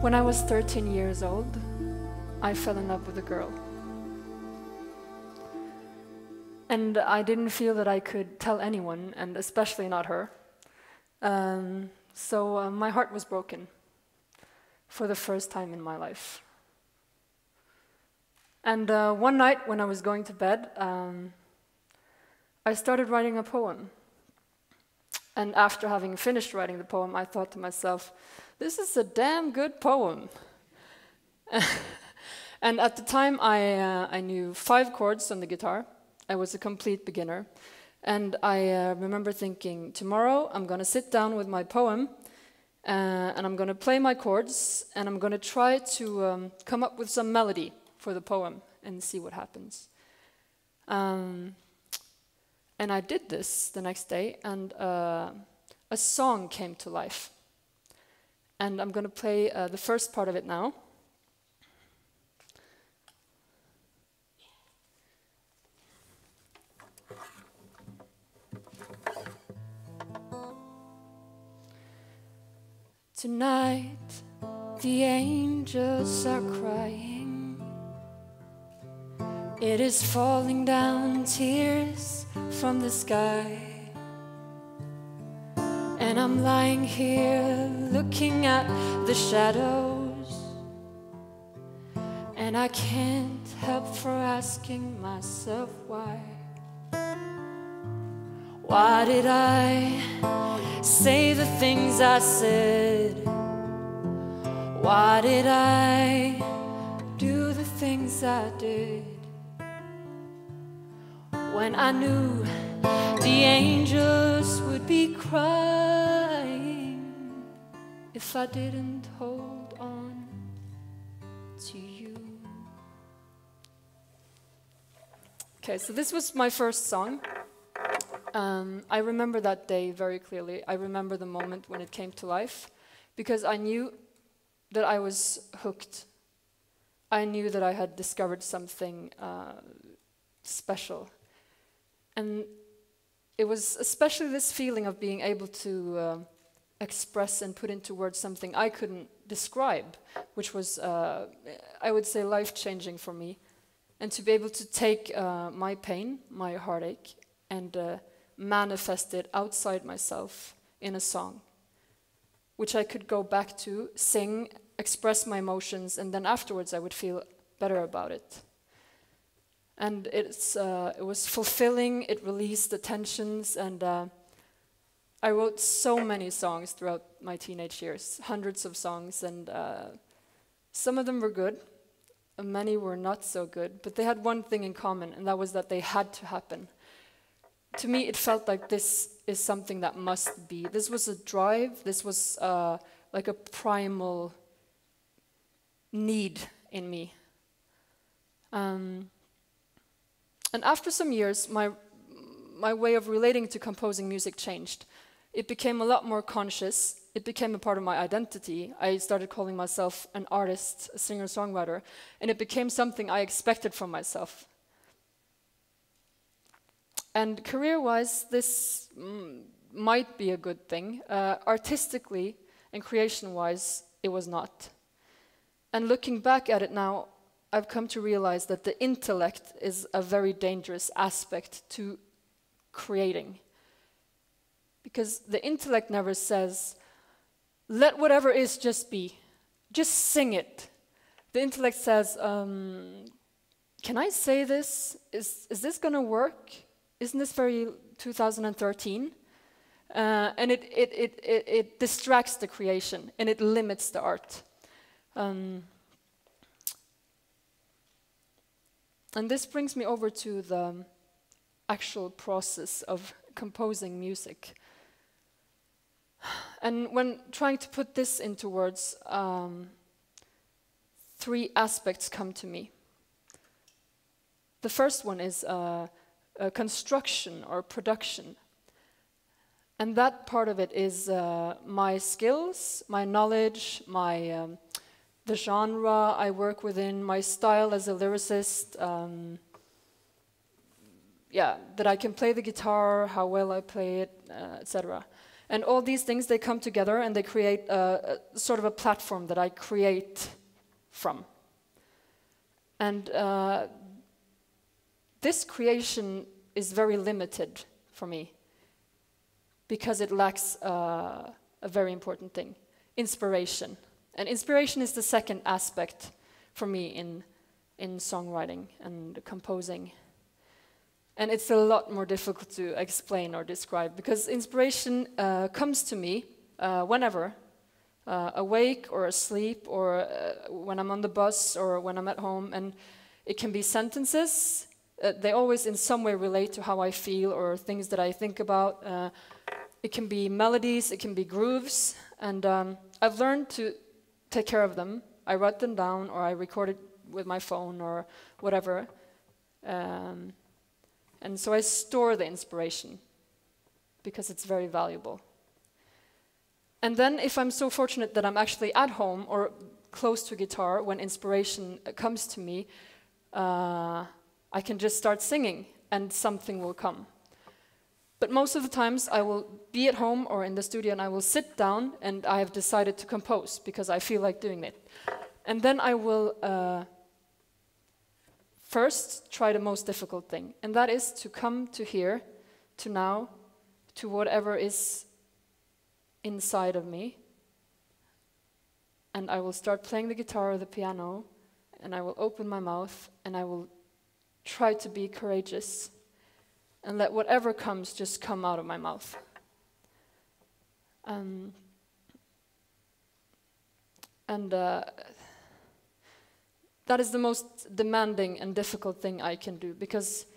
When I was 13 years old, I fell in love with a girl. And I didn't feel that I could tell anyone, and especially not her. So my heart was broken for the first time in my life. And one night when I was going to bed, I started writing a poem. And after having finished writing the poem, I thought to myself, this is a damn good poem. And at the time, I knew 5 chords on the guitar. I was a complete beginner. And I remember thinking, tomorrow I'm going to sit down with my poem, and I'm going to play my chords, and I'm going to try to come up with some melody for the poem and see what happens. And I did this the next day, and a song came to life. And I'm going to play the first part of it now. Tonight, the angels are crying. It is falling down tears from the sky. And I'm lying here looking at the shadows, and I can't help for asking myself why. Why did I say the things I said? Why did I do the things I did? When I knew the angels would be crying if I didn't hold on to you. Okay, so this was my first song. I remember that day very clearly. I remember the moment when it came to life, because I knew that I was hooked. I knew that I had discovered something special. And it was especially this feeling of being able to express and put into words something I couldn't describe, which was, I would say, life-changing for me. And to be able to take my pain, my heartache, and manifest it outside myself in a song, which I could go back to, sing, express my emotions, and then afterwards I would feel better about it. And it was fulfilling, it released the tensions, and I wrote so many songs throughout my teenage years, hundreds of songs, and some of them were good, and many were not so good, but they had one thing in common, and that was that they had to happen. To me, it felt like this is something that must be. This was a drive, this was like a primal need in me. And after some years, my way of relating to composing music changed. It became a lot more conscious. It became a part of my identity. I started calling myself an artist, a singer-songwriter, and it became something I expected from myself. And career-wise, this might be a good thing. Artistically and creation-wise, it was not. And looking back at it now, I've come to realize that the intellect is a very dangerous aspect to creating. Because the intellect never says, let whatever is just be. Just sing it. The intellect says, can I say this? Is this going to work? Isn't this very 2013? And it distracts the creation, and it limits the art. And this brings me over to the actual process of composing music. And when trying to put this into words, 3 aspects come to me. The first one is construction or production. And that part of it is my skills, my knowledge, the genre I work within, my style as a lyricist, that I can play the guitar, how well I play it, etc. And all these things, they come together and they create a sort of a platform that I create from. And this creation is very limited for me because it lacks a very important thing, inspiration. And inspiration is the second aspect for me in songwriting and composing. And it's a lot more difficult to explain or describe because inspiration comes to me whenever, awake or asleep or when I'm on the bus or when I'm at home. And it can be sentences. They always in some way relate to how I feel or things that I think about. It can be melodies, it can be grooves. And I've learned to take care of them. I write them down or I record it with my phone or whatever. And so I store the inspiration because it's very valuable. And then if I'm so fortunate that I'm actually at home or close to a guitar when inspiration comes to me, I can just start singing and something will come. But most of the times I will be at home or in the studio and I will sit down and I have decided to compose because I feel like doing it. And then I will first try the most difficult thing, and that is to come to here, to now, to whatever is inside of me. And I will start playing the guitar or the piano, and I will open my mouth, and I will try to be courageous, and let whatever comes just come out of my mouth. That is the most demanding and difficult thing I can do because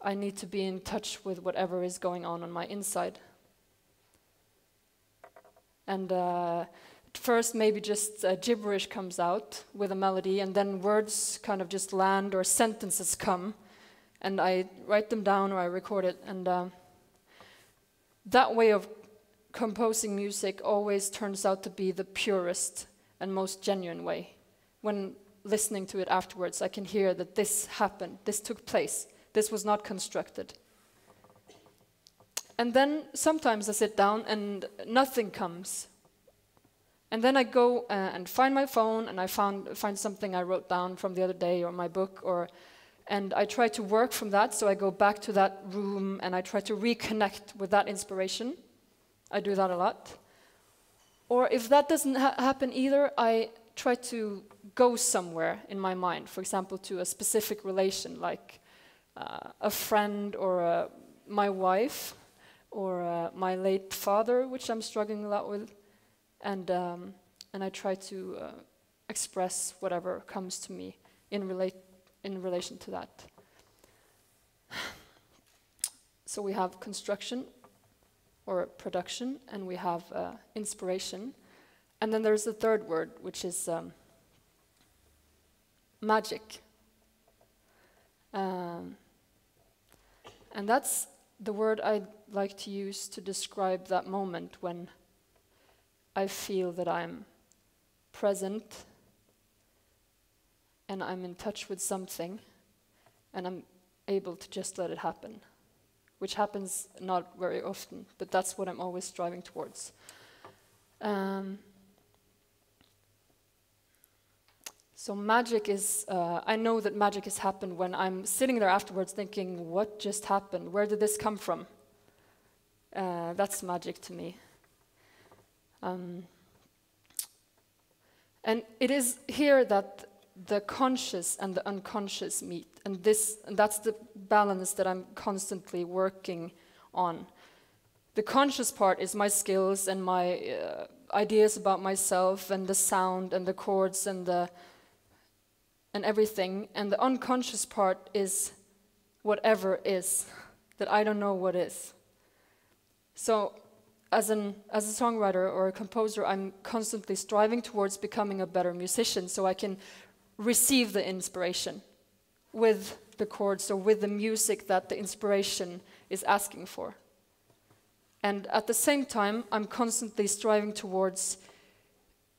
I need to be in touch with whatever is going on my inside. And at first maybe just gibberish comes out with a melody and then words kind of just land or sentences come and I write them down or I record it. And that way of composing music always turns out to be the purest and most genuine way. When listening to it afterwards, I can hear that this happened, this took place, this was not constructed. And then sometimes I sit down and nothing comes. And then I go and find my phone and I find something I wrote down from the other day or my book, and I try to work from that, so I go back to that room and I try to reconnect with that inspiration. I do that a lot. Or if that doesn't happen either, I try to go somewhere in my mind, for example, to a specific relation, like a friend or my wife or my late father, which I'm struggling a lot with, and I try to express whatever comes to me in relation to that. So we have construction or production, and we have inspiration. And then there's the third word, which is magic. And that's the word I'd like to use to describe that moment when I feel that I'm present and I'm in touch with something and I'm able to just let it happen, which happens not very often, but that's what I'm always striving towards. So magic is, I know that magic has happened when I'm sitting there afterwards thinking, what just happened? Where did this come from? That's magic to me. And it is here that the conscious and the unconscious meet, and that's the balance that I'm constantly working on. The conscious part is my skills and my ideas about myself and the sound and the chords and everything, and the unconscious part is whatever is, that I don't know what is. So as a songwriter or a composer, I'm constantly striving towards becoming a better musician so I can receive the inspiration with the chords or with the music that the inspiration is asking for. And at the same time, I'm constantly striving towards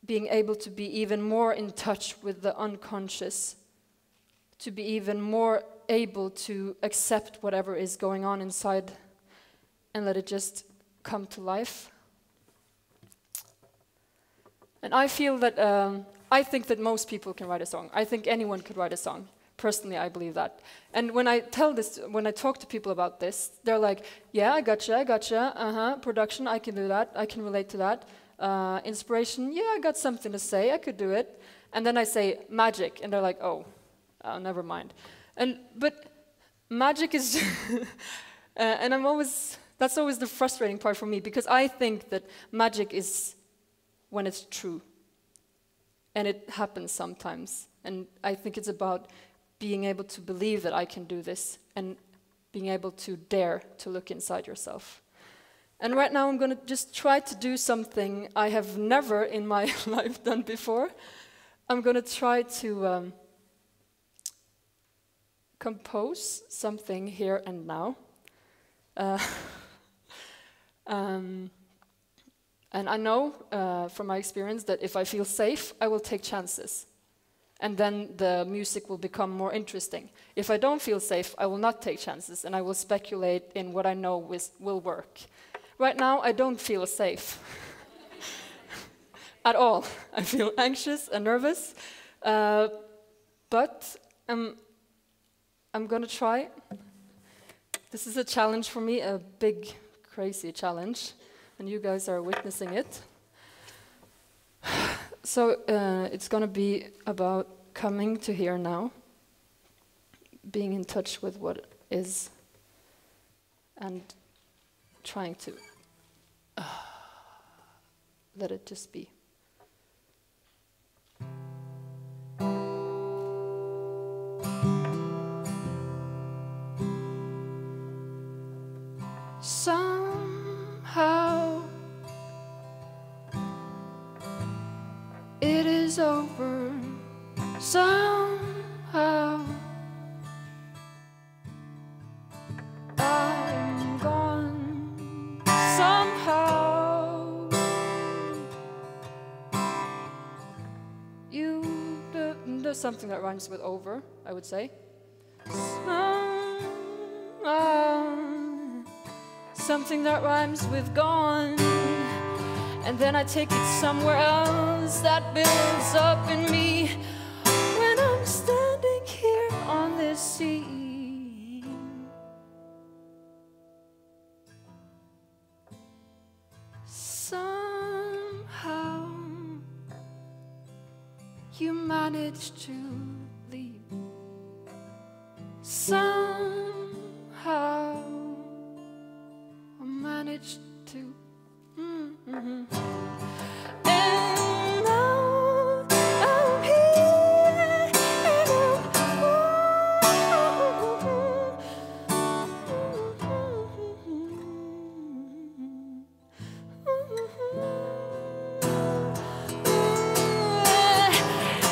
being able to be even more in touch with the unconscious, to be even more able to accept whatever is going on inside and let it just come to life And I feel that, I think that most people can write a song. I think anyone could write a song. Personally, I believe that. And when I talk to people about this, they're like, yeah, I gotcha, production, I can do that, I can relate to that. Inspiration, yeah, I got something to say, I could do it. And then I say magic, and they're like, oh, never mind. But magic is, and that's always the frustrating part for me, because I think that magic is when it's true. And it happens sometimes. And I think it's about being able to believe that I can do this, and being able to dare to look inside yourself. And right now I'm going to just try to do something I have never in my life done before. I'm going to try to compose something here and now. And I know from my experience that if I feel safe, I will take chances. And then the music will become more interesting. If I don't feel safe, I will not take chances, and I will speculate in what I know will work. Right now, I don't feel safe at all. I feel anxious and nervous, but I'm gonna try. This is a challenge for me, a big, crazy challenge, and you guys are witnessing it. So it's gonna be about coming to here now, being in touch with what is, and trying to let it just be. Somehow it is over. Somehow I'm gone. Somehow there's something that rhymes with over, I would say. Something that rhymes with gone. And then I take it somewhere else that builds up in me when I'm standing here on this sea. Somehow you managed to leave. Somehow I managed to and now I'm here, and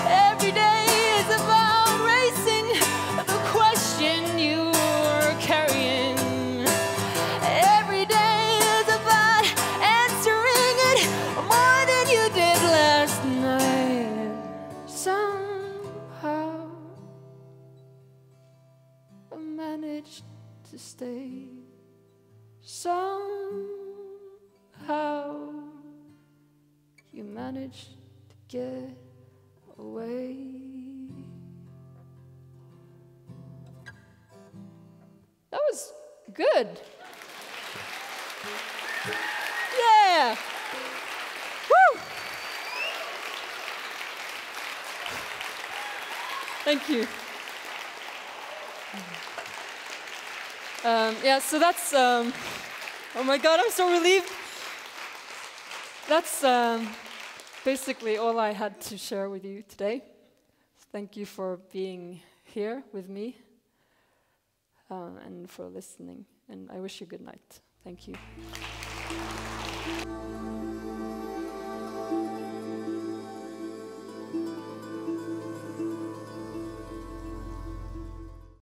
every day is about racing the question you're carrying. Every day is about answering it more than you did last night. Somehow I managed to stay. Somehow you managed to get away. That was good. Yeah. Woo. Thank you. Yeah, so that's, oh my God, I'm so relieved. That's basically all I had to share with you today. Thank you for being here with me and for listening. And I wish you good night. Thank you.